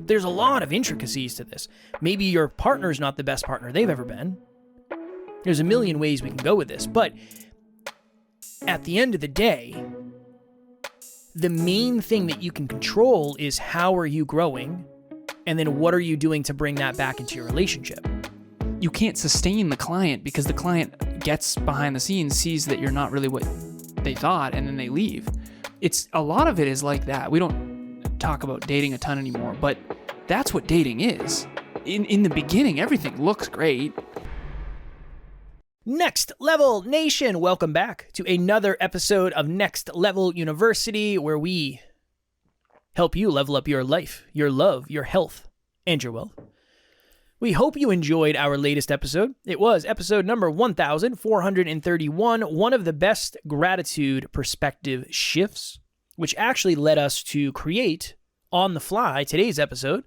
there's a lot of intricacies to this. Maybe your partner's not the best partner they've ever been. There's a million ways we can go with this, but at the end of the day, the main thing that you can control is how are you growing, and then what are you doing to bring that back into your relationship. You can't sustain the client because the client gets behind the scenes, sees that you're not really what they thought, and then they leave. It's a lot of it is like that. We don't talk about dating a ton anymore, but that's what dating is. In the beginning, everything looks great. Next Level Nation, welcome back to another episode of Next Level University, where we help you level up your life, your love, your health, and your wealth. We hope you enjoyed our latest episode. It was episode number 1431, one of the best gratitude perspective shifts, which actually led us to create on the fly today's episode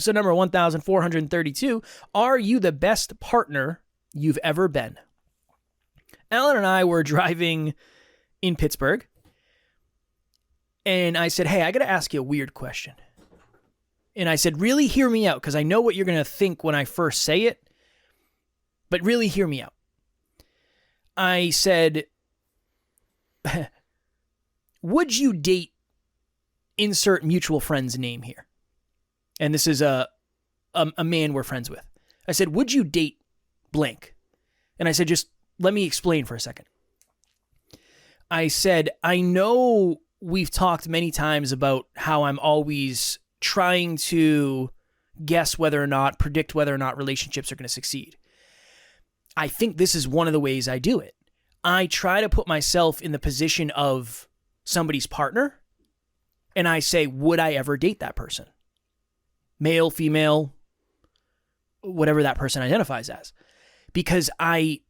number 1432, Are You the Best Partner You've Ever Been? Alan and I were driving in Pittsburgh, and I said, hey, I got to ask you a weird question. And I said, really hear me out, because I know what you're going to think when I first say it, but really hear me out. I said, would you date insert mutual friend's name here? And this is a man we're friends with. I said, would you date blank? And I said, just let me explain for a second. I said, I know we've talked many times about how I'm always trying to guess whether or not, predict whether or not relationships are going to succeed. I think this is one of the ways I do it. I try to put myself in the position of somebody's partner, and I say, would I ever date that person? Male, female, whatever that person identifies as. Because I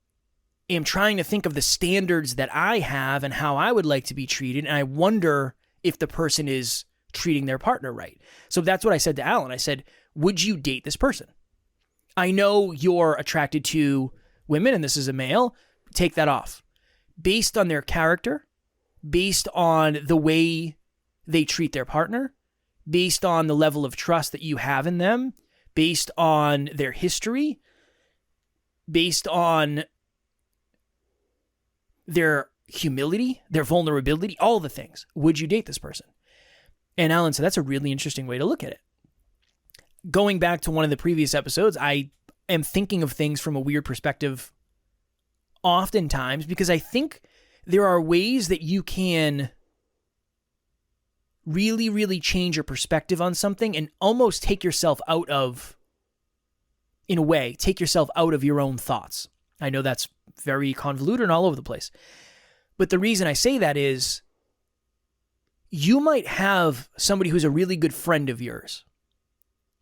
am trying to think of the standards that I have and how I would like to be treated, and I wonder if the person is treating their partner right. So that's what I said to Alan. I said, would you date this person? I know you're attracted to women, and this is a male. Take that off. Based on their character, based on the way they treat their partner, based on the level of trust that you have in them, based on their history, based on their humility, their vulnerability, all the things. Would you date this person? And Alan said, that's a really interesting way to look at it. Going back to one of the previous episodes, I am thinking of things from a weird perspective oftentimes, because I think there are ways that you can really, really change your perspective on something and almost take yourself out of, in a way, take yourself out of your own thoughts. I know that's very convoluted and all over the place. But the reason I say that is, you might have somebody who's a really good friend of yours,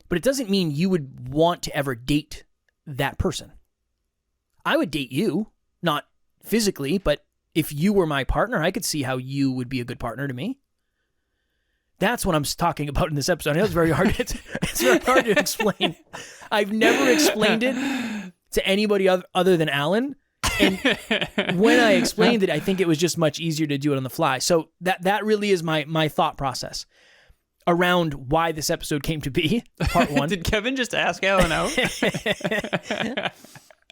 but it doesn't mean you would want to ever date that person. I would date you, not physically, but if you were my partner, I could see how you would be a good partner to me. That's what I'm talking about in this episode. I know it's very hard. It's very hard to explain. I've never explained it to anybody other than Alan. And when I explained it, I think it was just much easier to do it on the fly. So that really is my thought process around why this episode came to be, part one. Did Kevin just ask Alan out?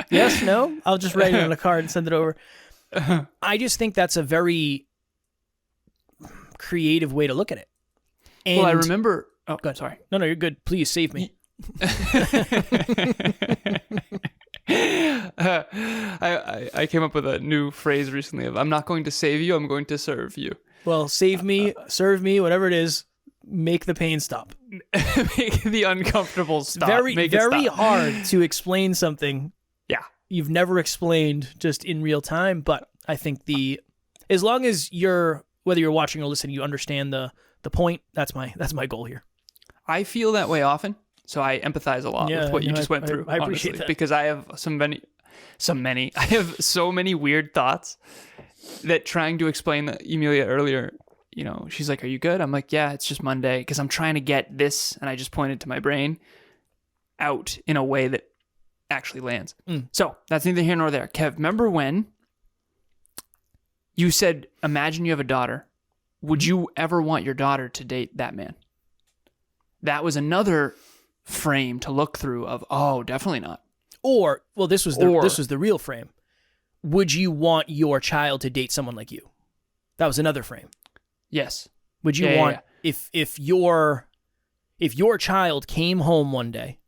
Yes, no? I'll just write it on a card and send it over. I just think that's a very creative way to look at it. And, well, I remember... Oh, go ahead. Sorry. No, you're good. Please save me. I came up with a new phrase recently of, I'm not going to save you, I'm going to serve you. Well, save me, serve me, whatever it is, make the pain stop. Make the uncomfortable stop. Very stop. hard to explain something you've never explained just in real time, but I think as long as whether you're watching or listening, you understand the point, that's my goal here. I feel that way often. So I empathize a lot with what you just went through. I appreciate that. Because I have I have so many weird thoughts that trying to explain that Emilia earlier, she's like, are you good? I'm like, yeah, it's just Monday. Because I'm trying to get this, and I just pointed to my brain, out in a way that actually lands. So that's neither here nor there. Kev, remember when you said, imagine you have a daughter. Would you ever want your daughter to date that man? That was another frame to look through of, oh, definitely not. Or, well, this was the real frame. Would you want your child to date someone like you? That was another frame. Yes. Would you want if your child came home one day,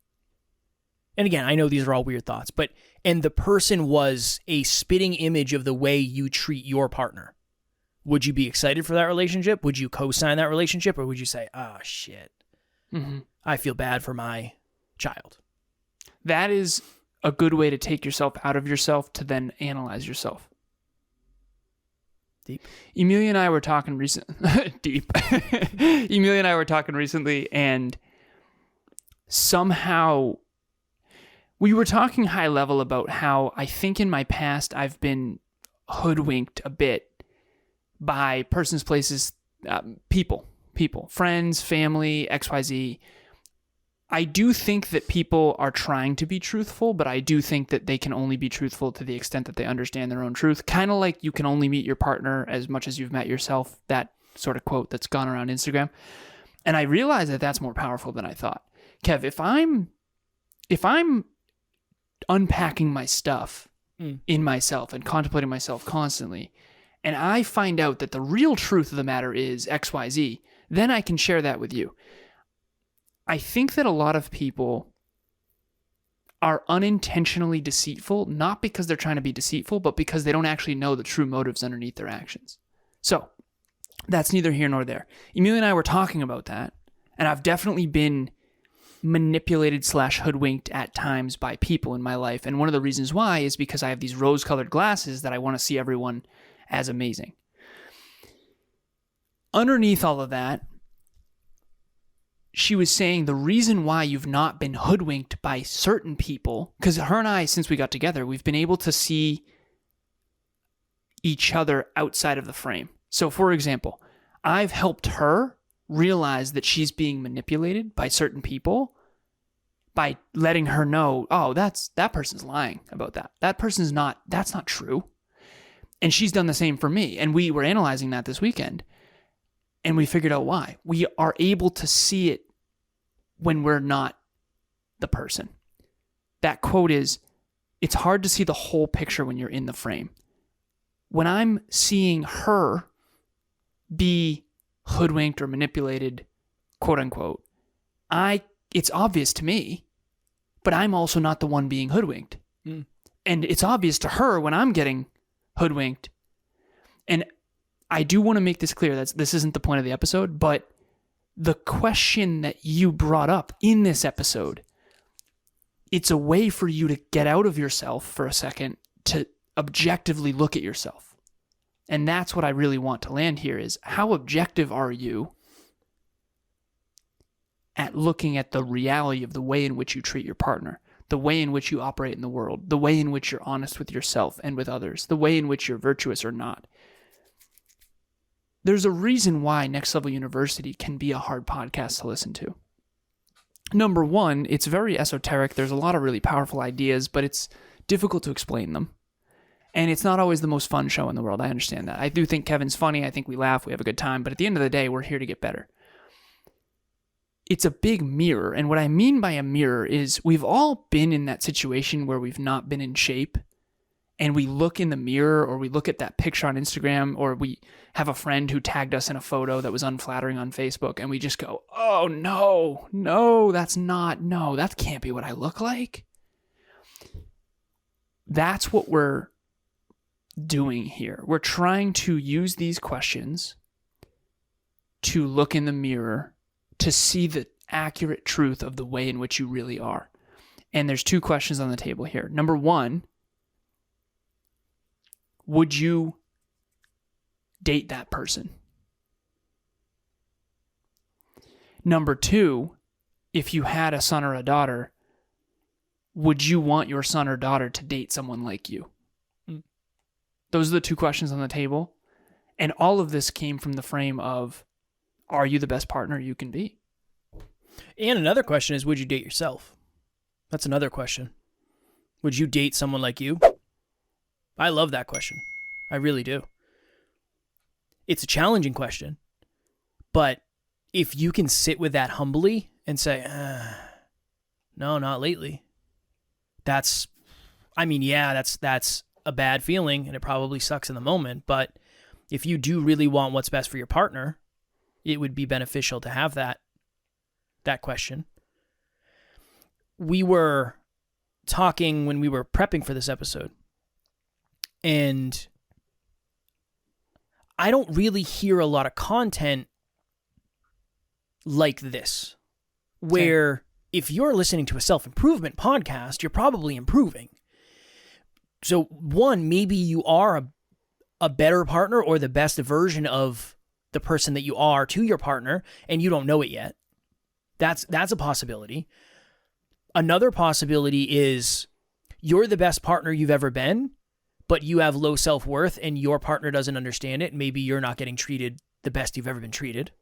and again, I know these are all weird thoughts, and the person was a spitting image of the way you treat your partner, would you be excited for that relationship? Would you co-sign that relationship, or would you say, "Oh shit, I feel bad for my child"? That is a good way to take yourself out of yourself to then analyze yourself. Deep. Emilia and I were talking deep. Emilia and I were talking recently, and somehow we were talking high level about how I think in my past I've been hoodwinked a bit by persons, places, people, friends, family, XYZ. I do think that people are trying to be truthful, but I do think that they can only be truthful to the extent that they understand their own truth. Kind of like you can only meet your partner as much as you've met yourself, that sort of quote that's gone around Instagram. And I realize that that's more powerful than I thought. Kev, if I'm unpacking my stuff in myself and contemplating myself constantly, and I find out that the real truth of the matter is XYZ, then I can share that with you. I think that a lot of people are unintentionally deceitful, not because they're trying to be deceitful, but because they don't actually know the true motives underneath their actions. So that's neither here nor there. Emilia and I were talking about that, and I've definitely been manipulated / hoodwinked at times by people in my life. And one of the reasons why is because I have these rose-colored glasses that I want to see everyone as amazing. Underneath all of that, she was saying the reason why you've not been hoodwinked by certain people, because her and I, since we got together, we've been able to see each other outside of the frame. So, for example, I've helped her realize that she's being manipulated by certain people by letting her know, oh, that person's lying about that. That's not true. And she's done the same for me. And we were analyzing that this weekend. And we figured out why. We are able to see it when we're not the person. That quote is, it's hard to see the whole picture when you're in the frame. When I'm seeing her be hoodwinked or manipulated, quote unquote, it's obvious to me, but I'm also not the one being hoodwinked. And it's obvious to her when I'm getting hoodwinked. And I do want to make this clear that this isn't the point of the episode, but the question that you brought up in this episode, it's a way for you to get out of yourself for a second to objectively look at yourself. And that's what I really want to land here is, how objective are you at looking at the reality of the way in which you treat your partner, the way in which you operate in the world, the way in which you're honest with yourself and with others, the way in which you're virtuous or not. There's a reason why Next Level University can be a hard podcast to listen to. Number one, it's very esoteric. There's a lot of really powerful ideas, but it's difficult to explain them. And it's not always the most fun show in the world. I understand that. I do think Kevin's funny. I think we laugh. We have a good time. But at the end of the day, we're here to get better. It's a big mirror. And what I mean by a mirror is we've all been in that situation where we've not been in shape. And we look in the mirror, or we look at that picture on Instagram, or we have a friend who tagged us in a photo that was unflattering on Facebook, and we just go, oh, no, that can't be what I look like. That's what we're doing here. We're trying to use these questions to look in the mirror to see the accurate truth of the way in which you really are. And there's two questions on the table here. Number one, would you date that person? Number two, if you had a son or a daughter, would you want your son or daughter to date someone like you? Those are the two questions on the table. And all of this came from the frame of, are you the best partner you can be? And another question is, would you date yourself? That's another question. Would you date someone like you? I love that question. I really do. It's a challenging question, but if you can sit with that humbly and say, No, not lately. That's a bad feeling, and it probably sucks in the moment, but if you do really want what's best for your partner, it would be beneficial to have that question. We were talking when we were prepping for this episode, and I don't really hear a lot of content like this, where if you're listening to a self-improvement podcast, you're probably improving. So one, maybe you are a better partner or the best version of the person that you are to your partner, and you don't know it yet. That's a possibility. Another possibility is you're the best partner you've ever been, but you have low self-worth and your partner doesn't understand it. Maybe you're not getting treated the best you've ever been treated.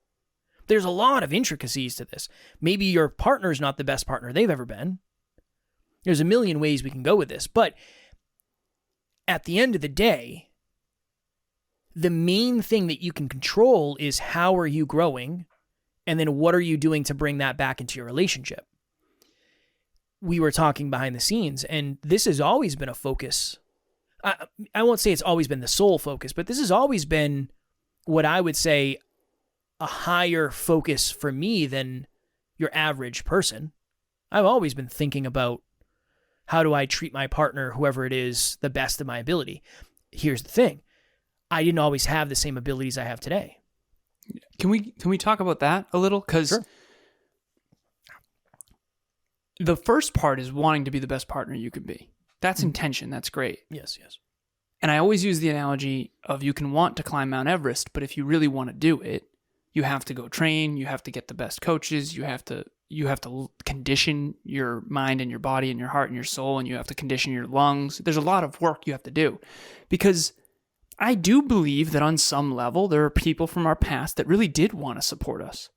There's a lot of intricacies to this. Maybe your partner's not the best partner they've ever been. There's a million ways we can go with this, but at the end of the day, the main thing that you can control is how are you growing, and then what are you doing to bring that back into your relationship. We were talking behind the scenes, and this has always been a focus. I won't say it's always been the sole focus, but this has always been what I would say a higher focus for me than your average person. I've always been thinking about how do I treat my partner, whoever it is, the best of my ability. Here's the thing. I didn't always have the same abilities I have today. Can we talk about that a little? Because sure. The first part is wanting to be the best partner you can be. That's intention. That's great. Yes. And I always use the analogy of you can want to climb Mount Everest, but if you really want to do it, you have to go train, you have to get the best coaches, you have to condition your mind and your body and your heart and your soul, and you have to condition your lungs. There's a lot of work you have to do, because I do believe that on some level there are people from our past that really did want to support us.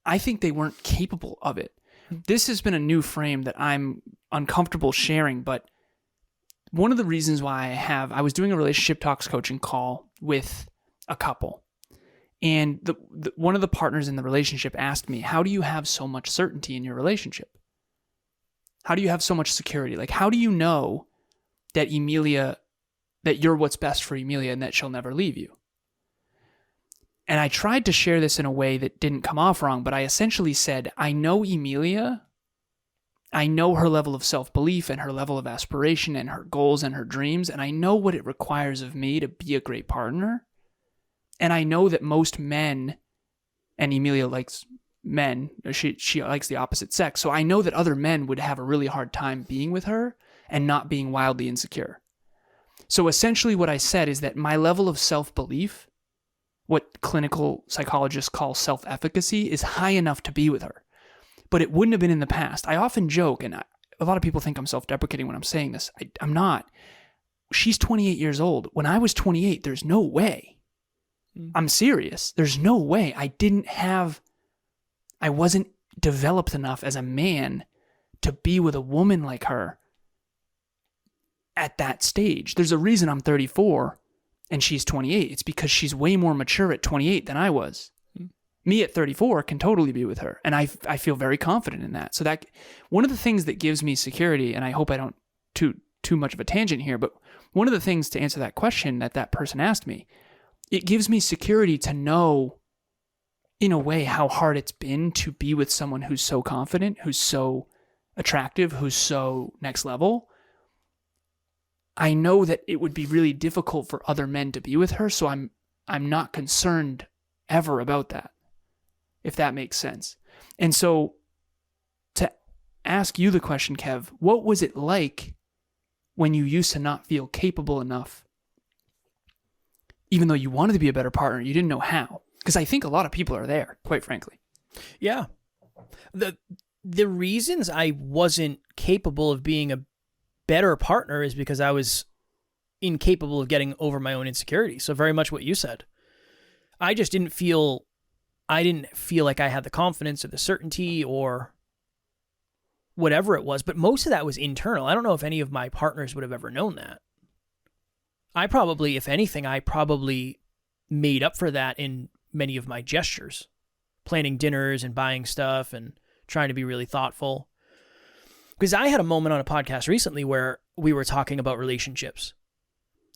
I think they weren't capable of it. This has been a new frame that I'm uncomfortable sharing, but one of the reasons why I was doing a relationship talks coaching call with a couple. And one of the partners in the relationship asked me, how do you have so much certainty in your relationship? How do you have so much security? Like, how do you know that you're what's best for Emilia and that she'll never leave you? And I tried to share this in a way that didn't come off wrong, but I essentially said, I know Emilia. I know her level of self-belief and her level of aspiration and her goals and her dreams, and I know what it requires of me to be a great partner. And I know that most men, and Emilia likes men, she likes the opposite sex, so I know that other men would have a really hard time being with her and not being wildly insecure. So essentially what I said is that my level of self-belief, what clinical psychologists call self-efficacy, is high enough to be with her. But it wouldn't have been in the past. I often joke, and a lot of people think I'm self-deprecating when I'm saying this. I'm not. She's 28 years old. When I was 28, there's no way. I'm serious. There's no way. I wasn't developed enough as a man to be with a woman like her at that stage. There's a reason I'm 34 and she's 28. It's because she's way more mature at 28 than I was. Me at 34 can totally be with her. And I feel very confident in that. So that one of the things that gives me security, and I hope I don't too much of a tangent here, but one of the things to answer that question that person asked me, it gives me security to know, in a way, how hard it's been to be with someone who's so confident, who's so attractive, who's so next level. I know that it would be really difficult for other men to be with her, so I'm not concerned ever about that, if that makes sense. And so, to ask you the question, Kev, what was it like when you used to not feel capable enough? Even though you wanted to be a better partner, you didn't know how. Because I think a lot of people are there, quite frankly. Yeah. The reasons I wasn't capable of being a better partner is because I was incapable of getting over my own insecurity. So very much what you said. I didn't feel like I had the confidence or the certainty or whatever it was, but most of that was internal. I don't know if any of my partners would have ever known that. If anything, I probably made up for that in many of my gestures, planning dinners and buying stuff and trying to be really thoughtful. Because I had a moment on a podcast recently where we were talking about relationships.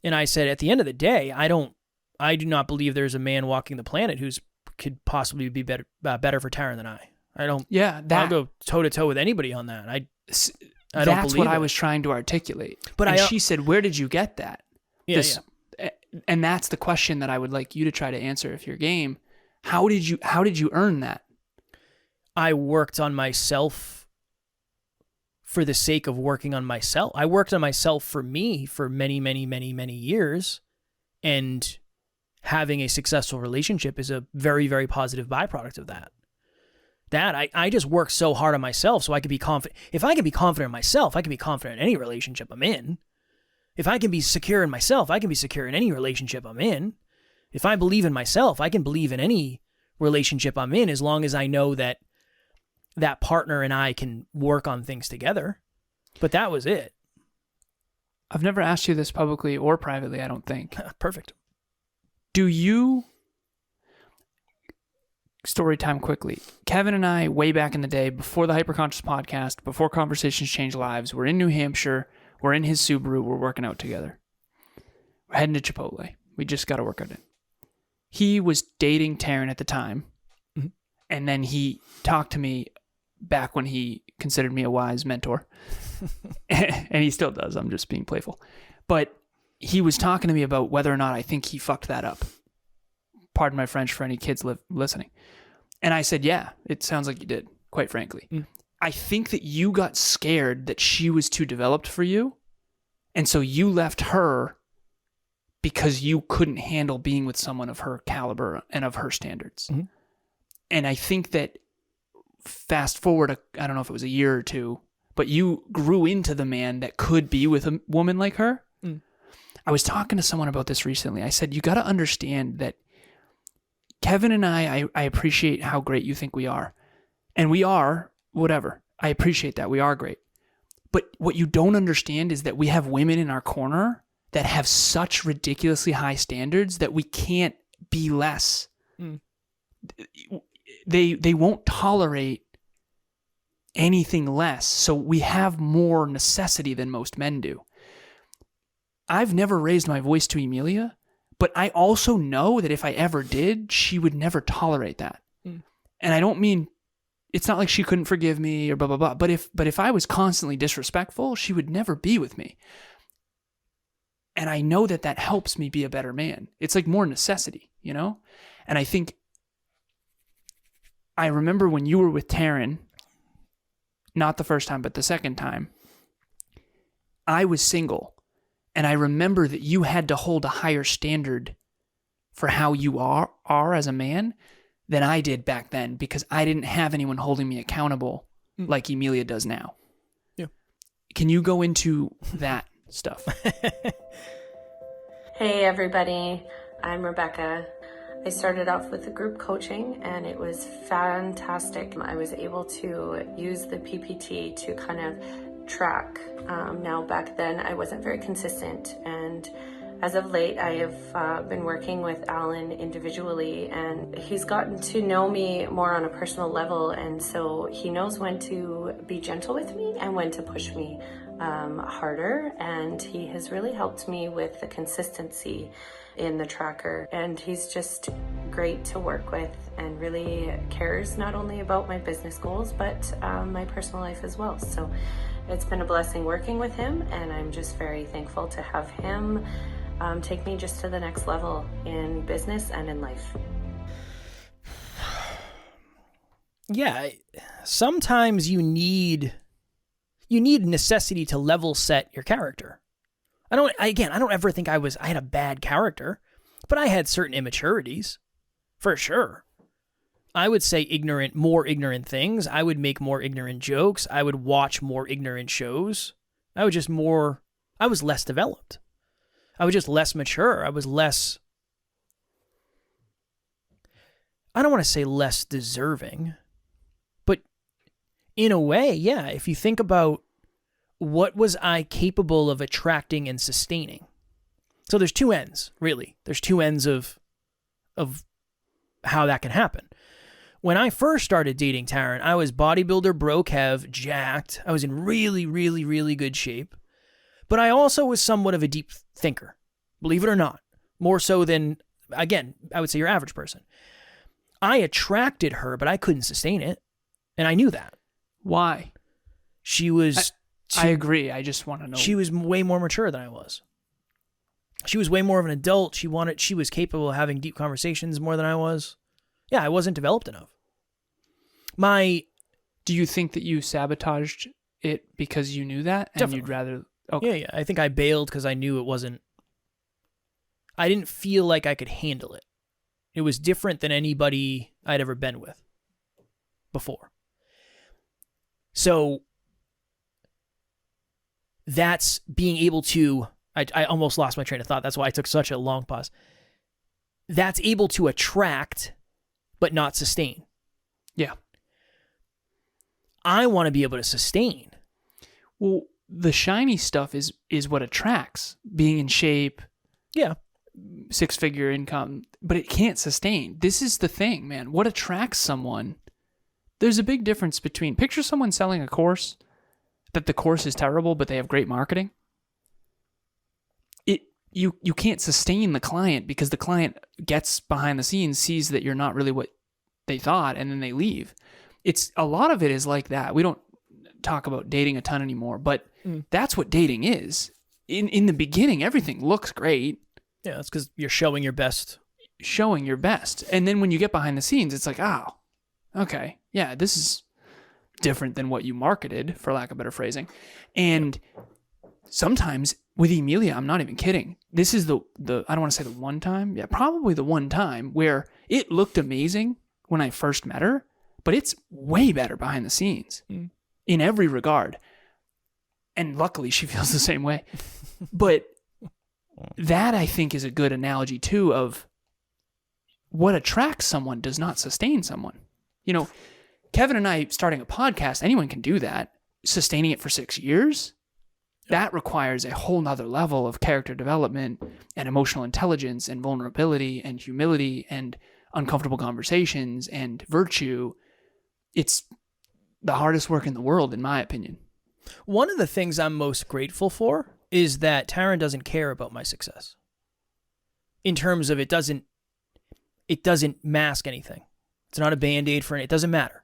And I said, at the end of the day, I do not believe there's a man walking the planet could possibly be better for Taryn than I. I don't. Yeah, I'll go toe to toe with anybody on that. I don't believe that's what I was trying to articulate. But she said, "Where did you get that?" Yeah, And that's the question that I would like you to try to answer if you're game. How did you earn that? I worked on myself for the sake of working on myself. I worked on myself for me for many, many, many, many years, and having a successful relationship is a very, very positive byproduct of that. I just worked so hard on myself so I could be confident. If I can be confident in myself, I can be confident in any relationship I'm in. If I can be secure in myself, I can be secure in any relationship I'm in. If I believe in myself, I can believe in any relationship I'm in, as long as I know that that partner and I can work on things together. But that was it. I've never asked you this publicly or privately, I don't think. Perfect. Do you... Story time quickly. Kevin and I, way back in the day, before the Hyperconscious podcast, before Conversations Change Lives, we're in New Hampshire. We're in his Subaru. We're working out together. We're heading to Chipotle. We just got to work out in. He was dating Taryn at the time. Mm-hmm. And then he talked to me back when he considered me a wise mentor. And he still does. I'm just being playful. But he was talking to me about whether or not I think he fucked that up. Pardon my French for any kids listening. And I said, yeah, it sounds like you did, quite frankly. Mm. I think that you got scared that she was too developed for you. And so you left her because you couldn't handle being with someone of her caliber and of her standards. Mm-hmm. And I think that fast forward, I don't know if it was a year or two, but you grew into the man that could be with a woman like her. Mm. I was talking to someone about this recently. I said, you got to understand that Kevin and I appreciate how great you think we are. And we are, whatever. I appreciate that. We are great. But what you don't understand is that we have women in our corner that have such ridiculously high standards that we can't be less. Mm. They won't tolerate anything less. So we have more necessity than most men do. I've never raised my voice to Emilia, but I also know that if I ever did, she would never tolerate that. Mm. And I don't mean, it's not like she couldn't forgive me or blah, blah, blah. But if I was constantly disrespectful, she would never be with me. And I know that helps me be a better man. It's like more necessity, you know? And I think, I remember when you were with Taryn, not the first time, but the second time, I was single. And I remember that you had to hold a higher standard for how you are as a man than I did back then, because I didn't have anyone holding me accountable like Emilia does now. Yeah. Can you go into that stuff? Hey everybody, I'm Rebecca. I started off with the group coaching and it was fantastic. I was able to use the PPT to kind of track. Now back then I wasn't very consistent, and as of late I have been working with Alan individually, and he's gotten to know me more on a personal level, and so he knows when to be gentle with me and when to push me harder, and he has really helped me with the consistency in the tracker, and he's just great to work with and really cares not only about my business goals but my personal life as well. So it's been a blessing working with him, and I'm just very thankful to have him take me just to the next level in business and in life. Yeah, sometimes you need necessity to level set your character. I don't ever think I had a bad character, but I had certain immaturities, for sure. I would say more ignorant things. I would make more ignorant jokes. I would watch more ignorant shows. I was less developed. I was just less mature. I was less, I don't want to say less deserving, but in a way, yeah, if you think about what was I capable of attracting and sustaining. So there's two ends, really. There's two ends of how that can happen. When I first started dating Taryn, I was bodybuilder, bro Kev, jacked. I was in really, really, really good shape. But I also was somewhat of a deep thinker, believe it or not. More so than, again, I would say your average person. I attracted her, but I couldn't sustain it. And I knew that. Why? She was... I agree. I just want to know. She was way more mature than I was. She was way more of an adult. She was capable of having deep conversations more than I was. Yeah, I wasn't developed enough. Do you think that you sabotaged it because you knew that? And Definitely. you'd rather... Okay. Yeah. I think I bailed because I knew it wasn't... I didn't feel like I could handle it. It was different than anybody I'd ever been with before. So that's being able to... I almost lost my train of thought. That's why I took such a long pause. That's able to attract, but not sustain. Yeah. I want to be able to sustain. Well, the shiny stuff is what attracts. Being in shape. Yeah. 6-figure income. But it can't sustain. This is the thing, man. What attracts someone? There's a big difference between... Picture someone selling a course, that the course is terrible, but they have great marketing. You can't sustain the client because the client gets behind the scenes, sees that you're not really what they thought, and then they leave. It's a lot of it is like that. We don't talk about dating a ton anymore, but that's what dating is. In the beginning, everything looks great. Yeah, that's because you're showing your best. Showing your best. And then when you get behind the scenes, it's like, oh, okay, yeah, this is different than what you marketed, for lack of better phrasing. And sometimes with Emilia, I'm not even kidding. This is the I don't want to say the one time. Yeah, probably the one time where it looked amazing when I first met her, but it's way better behind the scenes in every regard. And luckily she feels the same way. But that, I think, is a good analogy too of what attracts someone does not sustain someone. You know, Kevin and I starting a podcast, anyone can do that. Sustaining it for 6 years, that requires a whole nother level of character development and emotional intelligence and vulnerability and humility and uncomfortable conversations and virtue. It's the hardest work in the world, in my opinion. One of the things I'm most grateful for is that Taryn doesn't care about my success. In terms of it doesn't mask anything. It's not a Band-Aid for it. It doesn't matter.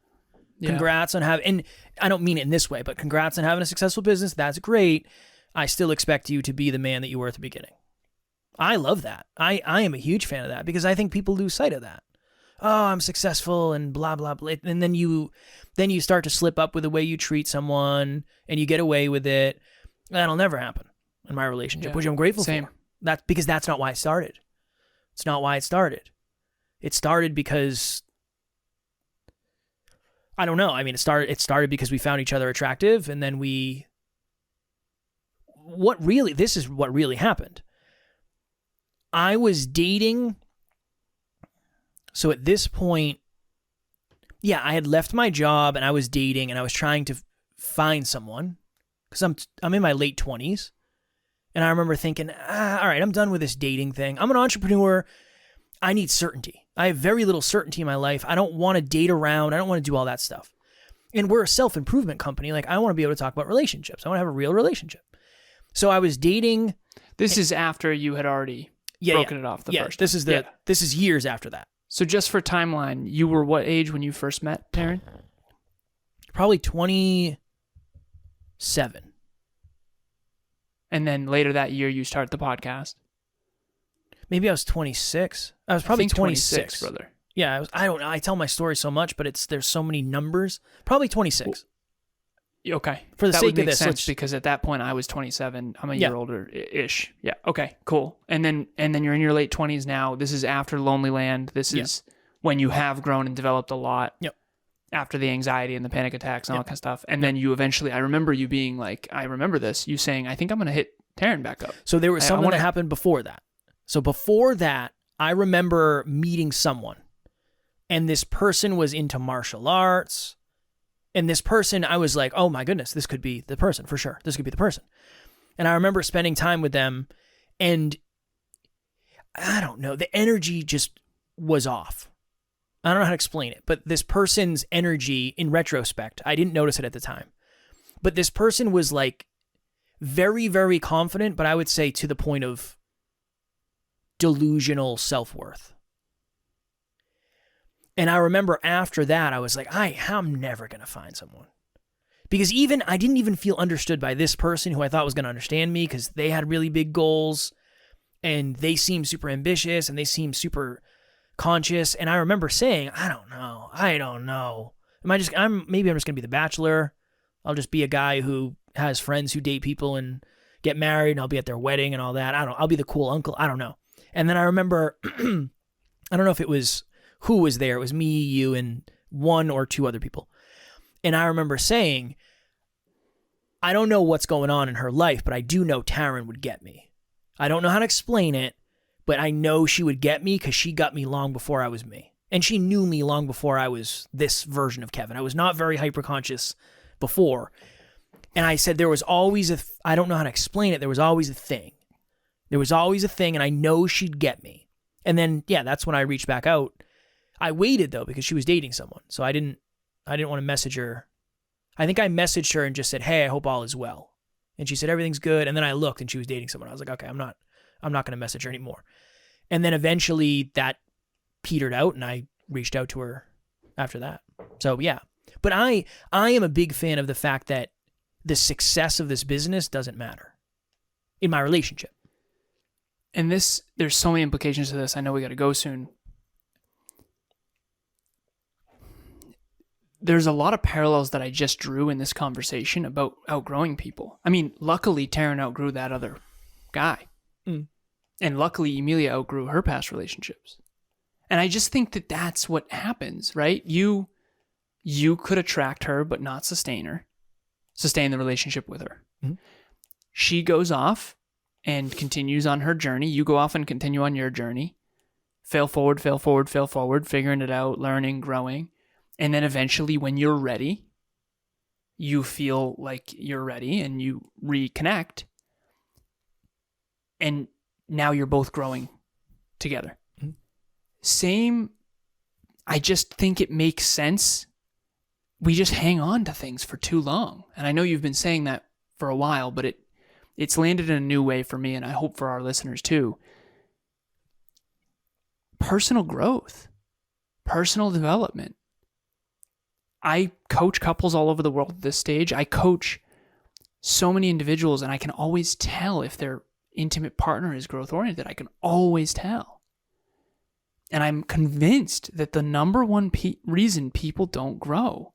Yeah. Congrats on having, and I don't mean it in this way, but congrats on having a successful business. That's great. I still expect you to be the man that you were at the beginning. I love that. I am a huge fan of that because I think people lose sight of that. Oh, I'm successful and blah, blah, blah. And then you start to slip up with the way you treat someone and you get away with it. That'll never happen in my relationship, which I'm grateful for. That's because that's not why it started. It's not why it started. It started because, I don't know. I mean, it started because we found each other attractive, and then this is what really happened. I was dating, so at this point, yeah, I had left my job and I was dating and I was trying to find someone because I'm in my late 20s. And I remember thinking, all right, I'm done with this dating thing. I'm an entrepreneur. I need certainty. I have very little certainty in my life. I don't want to date around. I don't want to do all that stuff. And we're a self-improvement company. Like, I want to be able to talk about relationships. I want to have a real relationship. So I was dating. This is after you had already broken it off the first time. This is years after that. So just for timeline, you were what age when you first met Taryn? Probably 27. And then later that year, you start the podcast. Maybe I was 26. I was probably 26, brother. Yeah, I don't know. I tell my story so much, but there's so many numbers. Probably 26. Okay. For the that sake would make of this, sense because at that point I was 27. I'm a year older ish. Yeah. Okay. Cool. And then you're in your late 20s now. This is after Lonely Land. This is when you have grown and developed a lot. Yep. After the anxiety and the panic attacks and all that kind of stuff. And then you eventually, I remember you being like, I remember this, you saying, I think I'm going to hit Taryn back up. So there was something that happened before that. So before that, I remember meeting someone, and this person was into martial arts. And this person, I was like, oh my goodness, this could be the person for sure. This could be the person. And I remember spending time with them, and I don't know, the energy just was off. I don't know how to explain it, but this person's energy in retrospect, I didn't notice it at the time, but this person was like very, very confident, but I would say to the point of delusional self-worth. And I remember after that, I was like, I'm never going to find someone. Because I didn't even feel understood by this person who I thought was going to understand me because they had really big goals and they seemed super ambitious and they seemed super conscious. And I remember saying, I don't know. Maybe I'm just going to be the bachelor. I'll just be a guy who has friends who date people and get married and I'll be at their wedding and all that. I'll be the cool uncle. I don't know. And then I remember, I don't know if it was who was there. It was me, you, and one or two other people. And I remember saying, I don't know what's going on in her life, but I do know Taryn would get me. I don't know how to explain it, but I know she would get me because she got me long before I was me. And she knew me long before I was this version of Kevin. I was not very hyper-conscious before. And I said there was always I don't know how to explain it. There was always a thing. There was always a thing, and I know she'd get me. And then, yeah, that's when I reached back out. I waited, though, because she was dating someone. So I didn't want to message her. I think I messaged her and just said, hey, I hope all is well. And she said, everything's good. And then I looked and she was dating someone. I was like, okay, I'm not going to message her anymore. And then eventually that petered out and I reached out to her after that. So yeah, but I am a big fan of the fact that the success of this business doesn't matter in my relationship. And there's so many implications to this. I know we got to go soon. There's a lot of parallels that I just drew in this conversation about outgrowing people. I mean, luckily, Taryn outgrew that other guy. Mm. And luckily, Emilia outgrew her past relationships. And I just think that that's what happens, right? You could attract her, but not sustain the relationship with her. Mm-hmm. She goes off and continues on her journey. You go off and continue on your journey. Fail forward, figuring it out, learning, growing. And then eventually when you're ready, you feel like you're ready and you reconnect. And now you're both growing together. Mm-hmm. Same, I just think it makes sense. We just hang on to things for too long. And I know you've been saying that for a while, but it's landed in a new way for me, and I hope for our listeners too. Personal growth, personal development. I coach couples all over the world at this stage. I coach so many individuals, and I can always tell if their intimate partner is growth-oriented. I can always tell. And I'm convinced that the number one reason people don't grow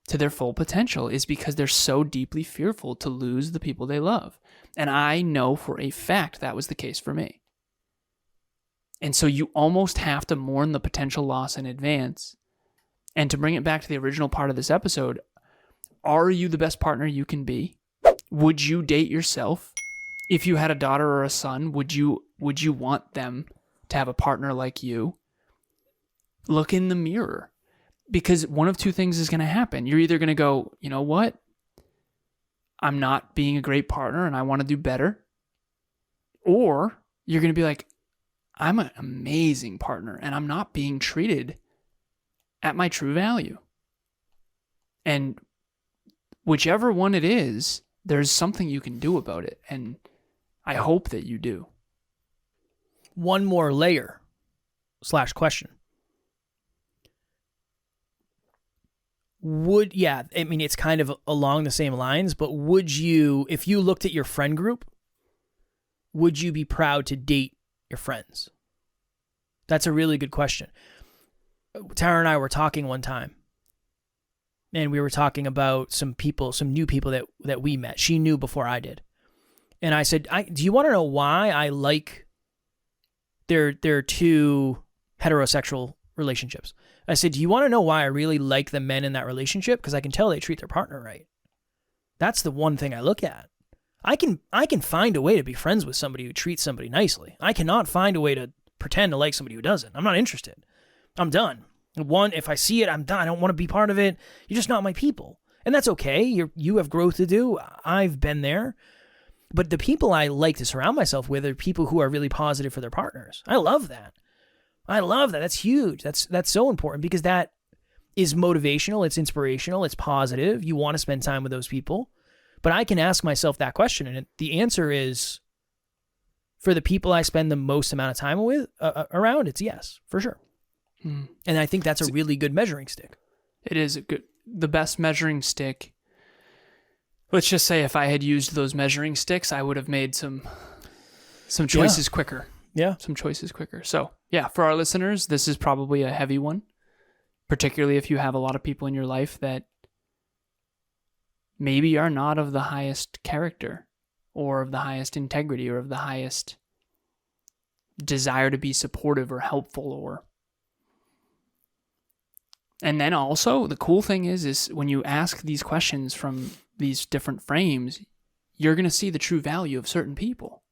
to their full potential is because they're so deeply fearful to lose the people they love. And I know for a fact that was the case for me. And so you almost have to mourn the potential loss in advance. And to bring it back to the original part of this episode, are you the best partner you can be? Would you date yourself? If you had a daughter or a son, would you want them to have a partner like you? Look in the mirror. Because one of two things is going to happen. You're either going to go, you know what? I'm not being a great partner and I want to do better. Or you're going to be like, I'm an amazing partner and I'm not being treated at my true value. And whichever one it is, there's something you can do about it. And I hope that you do. One more layer / question. It's kind of along the same lines, but would you, if you looked at your friend group, would you be proud to date your friends? That's a really good question. Tara and I were talking one time, and we were talking about some new people that we met. She knew before I did. And I said, do you want to know why I like their two heterosexual relationships? I said, do you want to know why I really like the men in that relationship? Because I can tell they treat their partner right. That's the one thing I look at. I can find a way to be friends with somebody who treats somebody nicely. I cannot find a way to pretend to like somebody who doesn't. I'm not interested. I'm done. If I see it, I'm done. I don't want to be part of it. You're just not my people. And that's okay. You have growth to do. I've been there. But the people I like to surround myself with are people who are really positive for their partners. I love that. I love that. That's huge. That's so important because that is motivational. It's inspirational. It's positive. You want to spend time with those people. But I can ask myself that question, and the answer is, for the people I spend the most amount of time with around, it's yes, for sure. And I think that's a really good measuring stick. It is the best measuring stick. Let's just say if I had used those measuring sticks, I would have made some choices quicker. Yeah. Some choices quicker. So yeah, for our listeners, this is probably a heavy one, particularly if you have a lot of people in your life that maybe are not of the highest character or of the highest integrity or of the highest desire to be supportive or helpful. And then also the cool thing is when you ask these questions from these different frames, you're going to see the true value of certain people.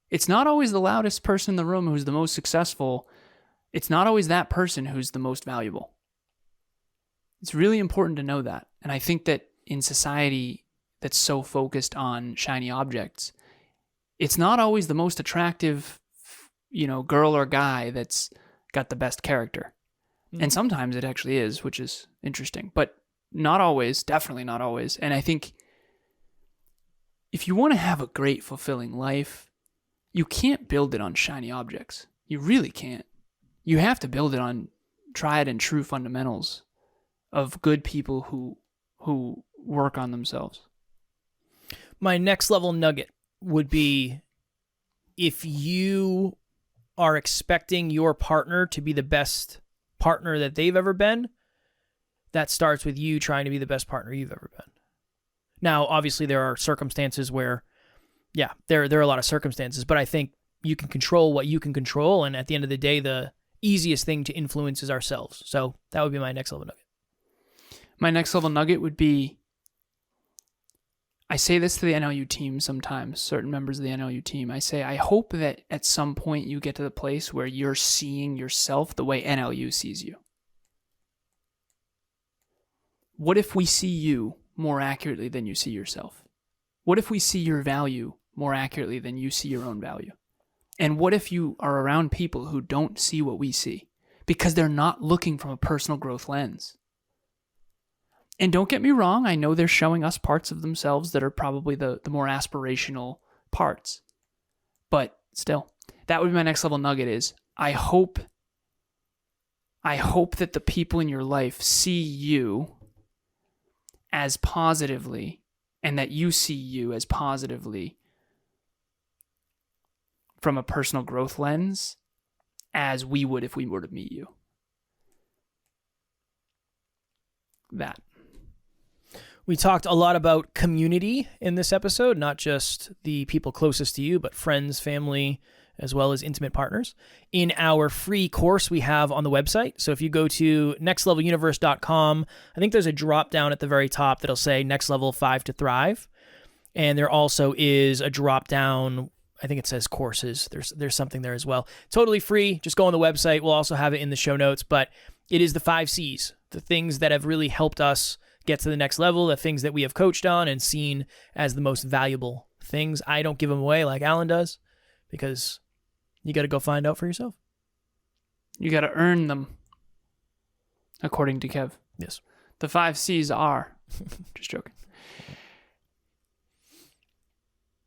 It's not always the loudest person in the room who's the most successful. It's not always that person who's the most valuable. It's really important to know that. And I think that in society that's so focused on shiny objects, it's not always the most attractive, girl or guy that's got the best character. And sometimes it actually is, which is interesting, but not always, definitely not always. And I think if you want to have a great, fulfilling life, you can't build it on shiny objects. You really can't. You have to build it on tried and true fundamentals of good people who work on themselves. My next level nugget would be, if you are expecting your partner to be the best partner that they've ever been, that starts with you trying to be the best partner you've ever been. Now, obviously, there are circumstances where, there are a lot of circumstances, but I think you can control what you can control, and at the end of the day, the easiest thing to influence is ourselves. So that would be my next level nugget. My next level nugget would be, I say this to the NLU team sometimes, certain members of the NLU team. I say, I hope that at some point you get to the place where you're seeing yourself the way NLU sees you. What if we see you more accurately than you see yourself? What if we see your value more accurately than you see your own value? And what if you are around people who don't see what we see because they're not looking from a personal growth lens? And don't get me wrong, I know they're showing us parts of themselves that are probably the more aspirational parts. But still, that would be my next level nugget is, I hope that the people in your life see you as positively, and that you see you as positively from a personal growth lens as we would if we were to meet you. That. We talked a lot about community in this episode, not just the people closest to you, but friends, family, as well as intimate partners. In our free course we have on the website, so if you go to nextleveluniverse.com, I think there's a drop down at the very top that'll say Next Level 5 to Thrive. And there also is a drop down, I think it says courses. There's something there as well. Totally free. Just go on the website. We'll also have it in the show notes, but it is the 5 C's, the things that have really helped us get to the next level, the things that we have coached on and seen as the most valuable things. I don't give them away like Alan does, because you got to go find out for yourself. You got to earn them, according to Kev. Yes. The 5 C's are, just joking.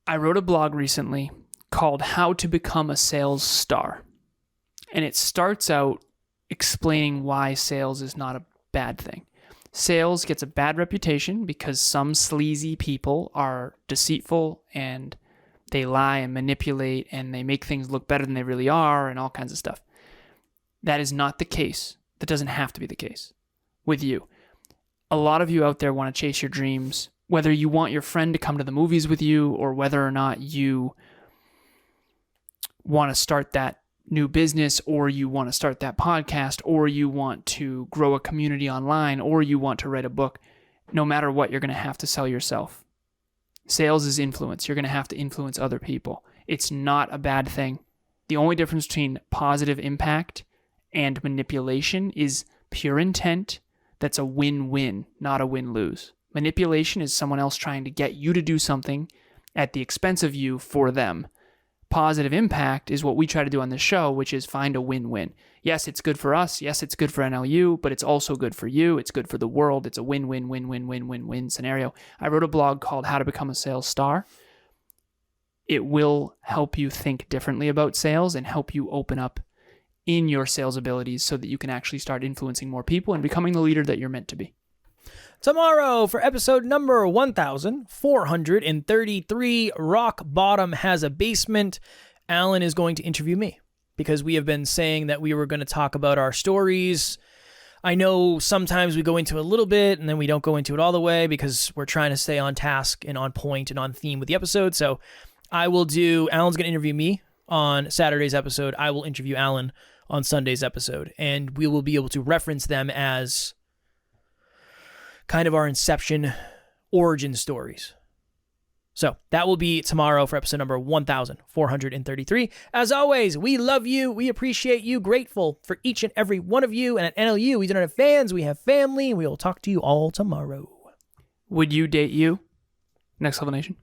I wrote a blog recently called How to Become a Sales Star. And it starts out explaining why sales is not a bad thing. Sales gets a bad reputation because some sleazy people are deceitful and they lie and manipulate and they make things look better than they really are and all kinds of stuff. That is not the case. That doesn't have to be the case with you. A lot of you out there want to chase your dreams, whether you want your friend to come to the movies with you or whether or not you want to start that new business, or you want to start that podcast, or you want to grow a community online, or you want to write a book. No matter what, you're going to have to sell yourself. Sales is influence. You're going to have to influence other people. It's not a bad thing. The only difference between positive impact and manipulation is pure intent. That's a win-win, not a win-lose. Manipulation is someone else trying to get you to do something at the expense of you for them. positive impact is what we try to do on this show, which is find a win-win. Yes, it's good for us. Yes, it's good for NLU, but it's also good for you. It's good for the world. It's a win-win-win-win-win-win-win scenario. I wrote a blog called How to Become a Sales Star. It will help you think differently about sales and help you open up in your sales abilities so that you can actually start influencing more people and becoming the leader that you're meant to be. Tomorrow, for episode number 1433, Rock Bottom Has a Basement, Alan is going to interview me because we have been saying that we were going to talk about our stories. I know sometimes we go into a little bit and then we don't go into it all the way because we're trying to stay on task and on point and on theme with the episode. So Alan's going to interview me on Saturday's episode. I will interview Alan on Sunday's episode, and we will be able to reference them as kind of our inception origin stories. So that will be tomorrow for episode number 1433. As always, we love you. We appreciate you. Grateful for each and every one of you. And at NLU, we don't have fans. We have family. We will talk to you all tomorrow. Would you date you? Next Level Nation.